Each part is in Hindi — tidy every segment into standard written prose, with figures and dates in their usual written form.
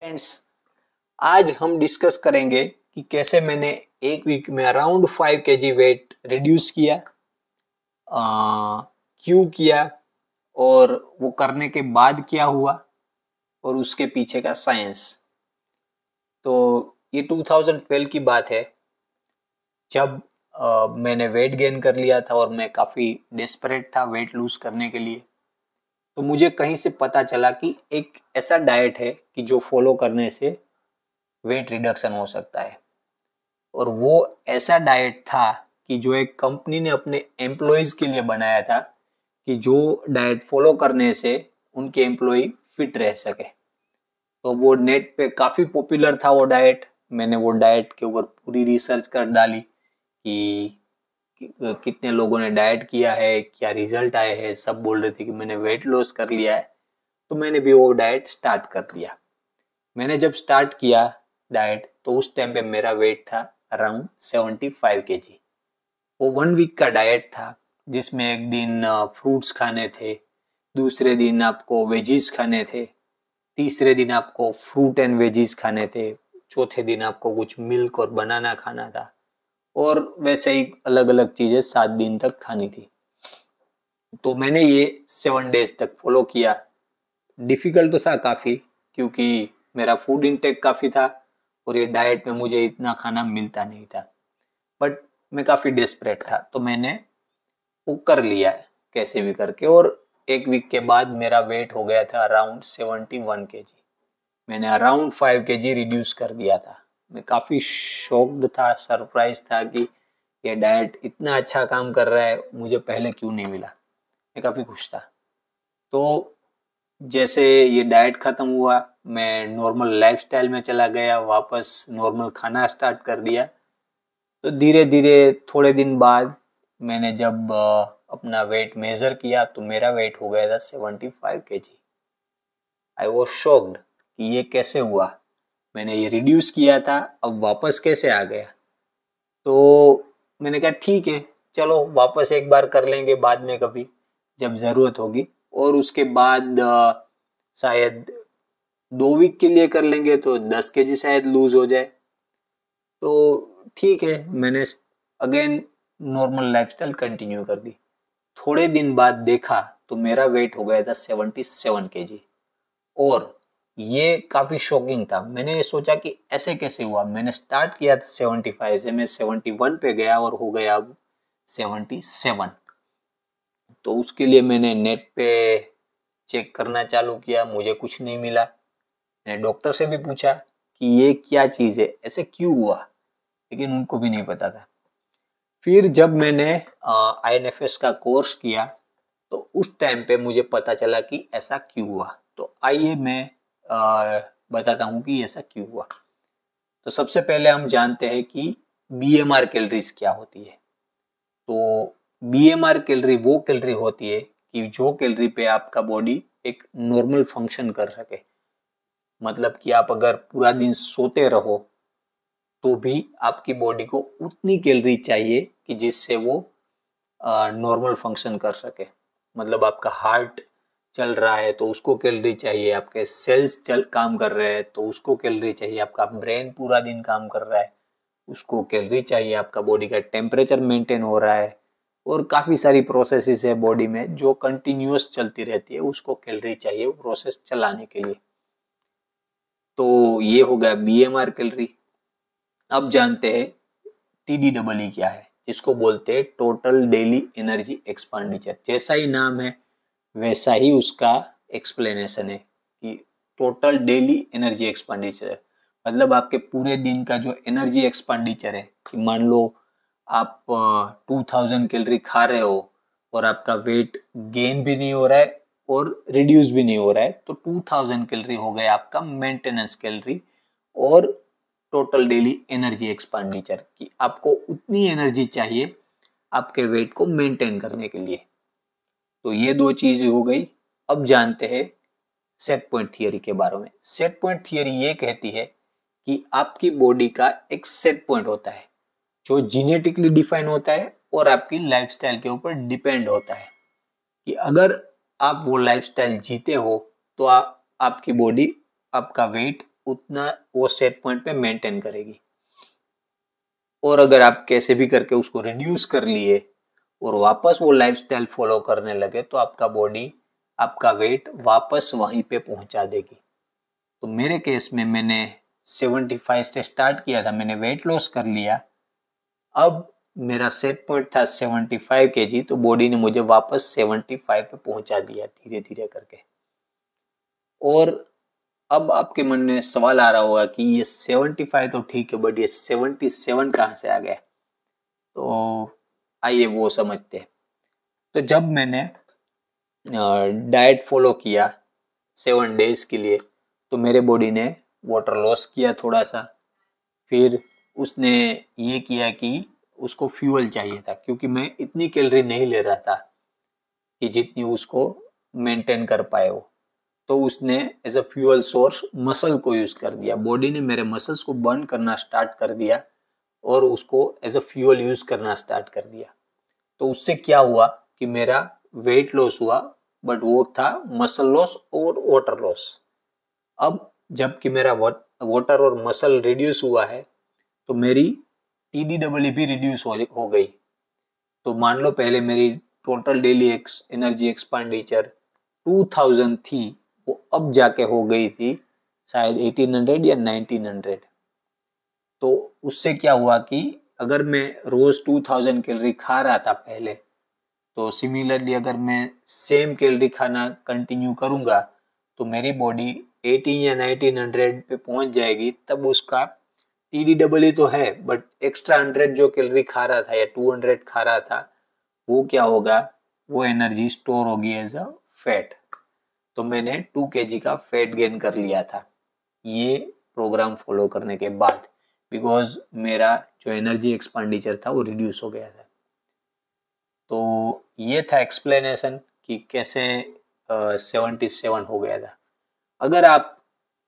फ्रेंड्स, आज हम डिस्कस करेंगे कि कैसे मैंने एक वीक में अराउंड 5 kg वेट रिड्यूस किया, क्यों किया और वो करने के बाद क्या हुआ और उसके पीछे का साइंस। तो ये 2012 की बात है जब मैंने वेट गेन कर लिया था और मैं काफ़ी डेस्परेट था वेट लूज करने के लिए। तो मुझे कहीं से पता चला कि एक ऐसा डाइट है कि जो फॉलो करने से वेट रिडक्शन हो सकता है। और वो ऐसा डाइट था कि जो एक कंपनी ने अपने एम्प्लॉयज के लिए बनाया था कि जो डाइट फॉलो करने से उनके एम्प्लॉय फिट रह सके। तो वो नेट पे काफ़ी पॉपुलर था वो डाइट। मैंने वो डाइट के ऊपर पूरी रिसर्च कर डाली कि कितने लोगों ने डाइट किया है, क्या रिजल्ट आए हैं। सब बोल रहे थे कि मैंने वेट लॉस कर लिया है। तो मैंने भी वो डाइट स्टार्ट कर लिया। मैंने जब स्टार्ट किया डाइट तो उस टाइम पे मेरा वेट था अराउंड 75 kg। वो 1 वीक का डाइट था जिसमें एक दिन फ्रूट्स खाने थे, दूसरे दिन आपको वेजीज खाने थे, तीसरे दिन आपको फ्रूट एंड वेजीज खाने थे, चौथे दिन आपको कुछ मिल्क और बनाना खाना था और वैसे ही अलग अलग चीजें 7 दिन तक खानी थी। तो मैंने ये 7 डेज तक फॉलो किया। डिफिकल्ट तो था काफ़ी क्योंकि मेरा फूड इंटेक काफ़ी था और ये डाइट में मुझे इतना खाना मिलता नहीं था, बट मैं काफ़ी डेस्परेट था तो मैंने वो कर लिया है कैसे भी करके। और 1 वीक के बाद मेरा वेट हो गया था अराउंड 71 kg। मैंने अराउंड 5 kg रिड्यूस कर दिया था। मैं काफ़ी शॉक्ड था, सरप्राइज था कि ये डाइट इतना अच्छा काम कर रहा है, मुझे पहले क्यों नहीं मिला। मैं काफ़ी खुश था। तो जैसे ये डाइट खत्म हुआ मैं नॉर्मल लाइफस्टाइल में चला गया, वापस नॉर्मल खाना स्टार्ट कर दिया। तो धीरे धीरे थोड़े दिन बाद मैंने जब अपना वेट मेजर किया तो मेरा वेट हो गया था 75 kg। आई वॉज शॉक्ड कि ये कैसे हुआ। मैंने ये रिड्यूस किया था, अब वापस कैसे आ गया। तो मैंने कहा ठीक है, चलो वापस एक बार कर लेंगे बाद में कभी जब ज़रूरत होगी। और उसके बाद शायद 2 वीक के लिए कर लेंगे तो 10 kg शायद लूज हो जाए। तो ठीक है, मैंने अगेन नॉर्मल लाइफस्टाइल कंटिन्यू कर दी। थोड़े दिन बाद देखा तो मेरा वेट हो गया था 77 kg। और ये काफ़ी शॉकिंग था। मैंने सोचा कि ऐसे कैसे हुआ। मैंने स्टार्ट किया था 75 से, मैं 71 पे गया और हो गया अब 77। तो उसके लिए मैंने नेट पे चेक करना चालू किया, मुझे कुछ नहीं मिला। मैंने डॉक्टर से भी पूछा कि ये क्या चीज़ है, ऐसे क्यों हुआ, लेकिन उनको भी नहीं पता था। फिर जब मैंने INFS का कोर्स किया तो उस टाइम पे मुझे पता चला कि ऐसा क्यों हुआ। तो आइए मैं बताता हूँ कि ऐसा क्यों हुआ। तो सबसे पहले हम जानते हैं कि BMR कैलोरीज क्या होती है। तो BMR कैलोरी वो कैलोरी होती है कि जो कैलोरी पे आपका बॉडी एक नॉर्मल फंक्शन कर सके। मतलब कि आप अगर पूरा दिन सोते रहो तो भी आपकी बॉडी को उतनी कैलोरी चाहिए कि जिससे वो नॉर्मल फंक्शन कर सके। मतलब आपका हार्ट चल रहा है तो उसको कैलोरी चाहिए, आपके सेल्स काम कर रहे हैं तो उसको कैलोरी चाहिए, आपका ब्रेन पूरा दिन काम कर रहा है उसको कैलोरी चाहिए, आपका बॉडी का टेम्परेचर मेंटेन हो रहा है और काफ़ी सारी प्रोसेसेस है बॉडी में जो कंटिन्यूअस चलती रहती है, उसको कैलोरी चाहिए वो प्रोसेस चलाने के लिए। तो ये हो गया BMR कैलोरी। अब जानते हैं TDEE क्या है, जिसको बोलते हैं टोटल डेली एनर्जी एक्सपेंडिचर। जैसा ही नाम है वैसा ही उसका एक्सप्लेनेशन है कि टोटल डेली एनर्जी एक्सपेंडिचर मतलब आपके पूरे दिन का जो एनर्जी एक्सपेंडिचर है। कि मान लो आप 2000 कैलोरी खा रहे हो और आपका वेट गेन भी नहीं हो रहा है और रिड्यूस भी नहीं हो रहा है, तो 2000 कैलोरी हो गया आपका मेंटेनेंस कैलोरी और टोटल डेली एनर्जी एक्सपेंडिचर कि आपको उतनी एनर्जी चाहिए आपके वेट को मेंटेन करने के लिए। तो ये दो चीज हो गई। अब जानते हैं सेट पॉइंट थियरी के बारे में। सेट पॉइंट थियरी ये कहती है कि आपकी बॉडी का एक सेट पॉइंट होता है जो जीनेटिकली डिफाइन होता है और आपकी लाइफस्टाइल के ऊपर डिपेंड होता है कि अगर आप वो लाइफस्टाइल जीते हो तो आपकी बॉडी आपका वेट उतना वो सेट पॉइंट पे मेंटेन करेगी। और अगर आप कैसे भी करके उसको रिड्यूस कर लिए और वापस वो लाइफस्टाइल फॉलो करने लगे तो आपका बॉडी आपका वेट वापस वहीं पे पहुंचा देगी। तो मेरे केस में मैंने 75 से स्टार्ट किया था, मैंने वेट लॉस कर लिया, अब मेरा सेट पॉइंट था 75 kg, तो बॉडी ने मुझे वापस 75 पे पहुंचा दिया धीरे धीरे करके। और अब आपके मन में सवाल आ रहा होगा कि ये 75 तो ठीक है, बट ये 77 कहाँ से आ गया? तो आइए वो समझते हैं। तो जब मैंने डाइट फॉलो किया 7 डेज के लिए, तो मेरे बॉडी ने वाटर लॉस किया थोड़ा सा। फिर उसने ये किया कि उसको फ्यूल चाहिए था, क्योंकि मैं इतनी कैलोरी नहीं ले रहा था कि जितनी उसको मेंटेन कर पाए वो। तो उसने as a fuel source muscle को यूज कर दिया। बॉडी ने मेरे मसल्स को बर्न करना स्टार्ट कर दिया और उसको एज अ फ्यूल यूज करना स्टार्ट कर दिया। तो उससे क्या हुआ कि मेरा वेट लॉस हुआ, बट वो था मसल लॉस और वाटर लॉस। अब जबकि मेरा वाटर और मसल रिड्यूस हुआ है, तो मेरी TDEE भी रिड्यूस हो गई। तो मान लो पहले मेरी टोटल डेली एनर्जी एक्सपेंडिचर 2000 थी, वो अब जाके हो गई थी शायद 1800 या 1900। तो उससे क्या हुआ कि अगर मैं रोज 2000 कैलोरी खा रहा था पहले, तो सिमिलरली अगर मैं सेम कैलोरी खाना कंटिन्यू करूंगा तो मेरी बॉडी 18 या 1900 पे पहुंच जाएगी। तब उसका TDEE तो है, बट एक्स्ट्रा 100 जो कैलोरी खा रहा था या 200 खा रहा था, वो क्या होगा, वो एनर्जी स्टोर होगी एज अ फैट। तो मैंने 2 kg का फैट गेन कर लिया था ये प्रोग्राम फॉलो करने के बाद, बिकॉज मेरा जो एनर्जी एक्सपेंडिचर था वो रिड्यूस हो गया था। तो ये था एक्सप्लेनेशन कि कैसे 77 हो गया था। अगर आप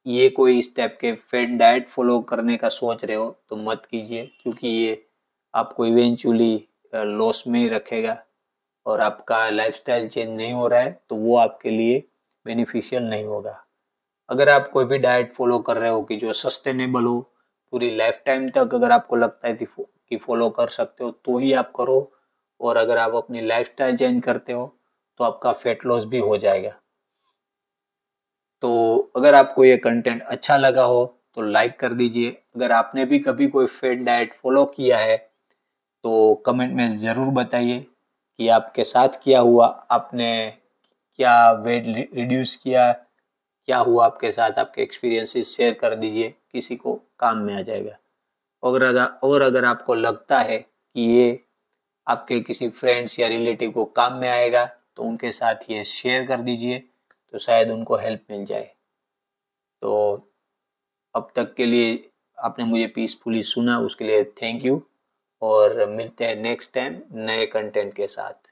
ये कोई स्टेप के फैट डाइट फॉलो करने का सोच रहे हो तो मत कीजिए, क्योंकि ये आपको इवेंचुअली लॉस में ही रखेगा और आपका लाइफस्टाइल चेंज नहीं हो रहा है तो वो आपके लिए बेनिफिशियल नहीं होगा। अगर आप कोई भी डाइट फॉलो कर रहे हो कि जो सस्टेनेबल हो, पूरी लाइफ टाइम तक अगर आपको लगता है कि फॉलो कर सकते हो तो ही आप करो। और अगर आप अपनी लाइफस्टाइल चेंज करते हो तो आपका फैट लॉस भी हो जाएगा। तो अगर आपको ये कंटेंट अच्छा लगा हो तो लाइक कर दीजिए। अगर आपने भी कभी कोई फैट डाइट फॉलो किया है तो कमेंट में ज़रूर बताइए कि आपके साथ क्या हुआ, आपने क्या वेट रिड्यूस किया, क्या हुआ आपके साथ, आपके एक्सपीरियंसेस शेयर कर दीजिए, किसी को काम में आ जाएगा। और अगर आपको लगता है कि ये आपके किसी फ्रेंड्स या रिलेटिव को काम में आएगा तो उनके साथ ये शेयर कर दीजिए, तो शायद उनको हेल्प मिल जाए। तो अब तक के लिए आपने मुझे पीसफुली सुना, उसके लिए थैंक यू, और मिलते हैं नेक्स्ट टाइम नए कंटेंट के साथ।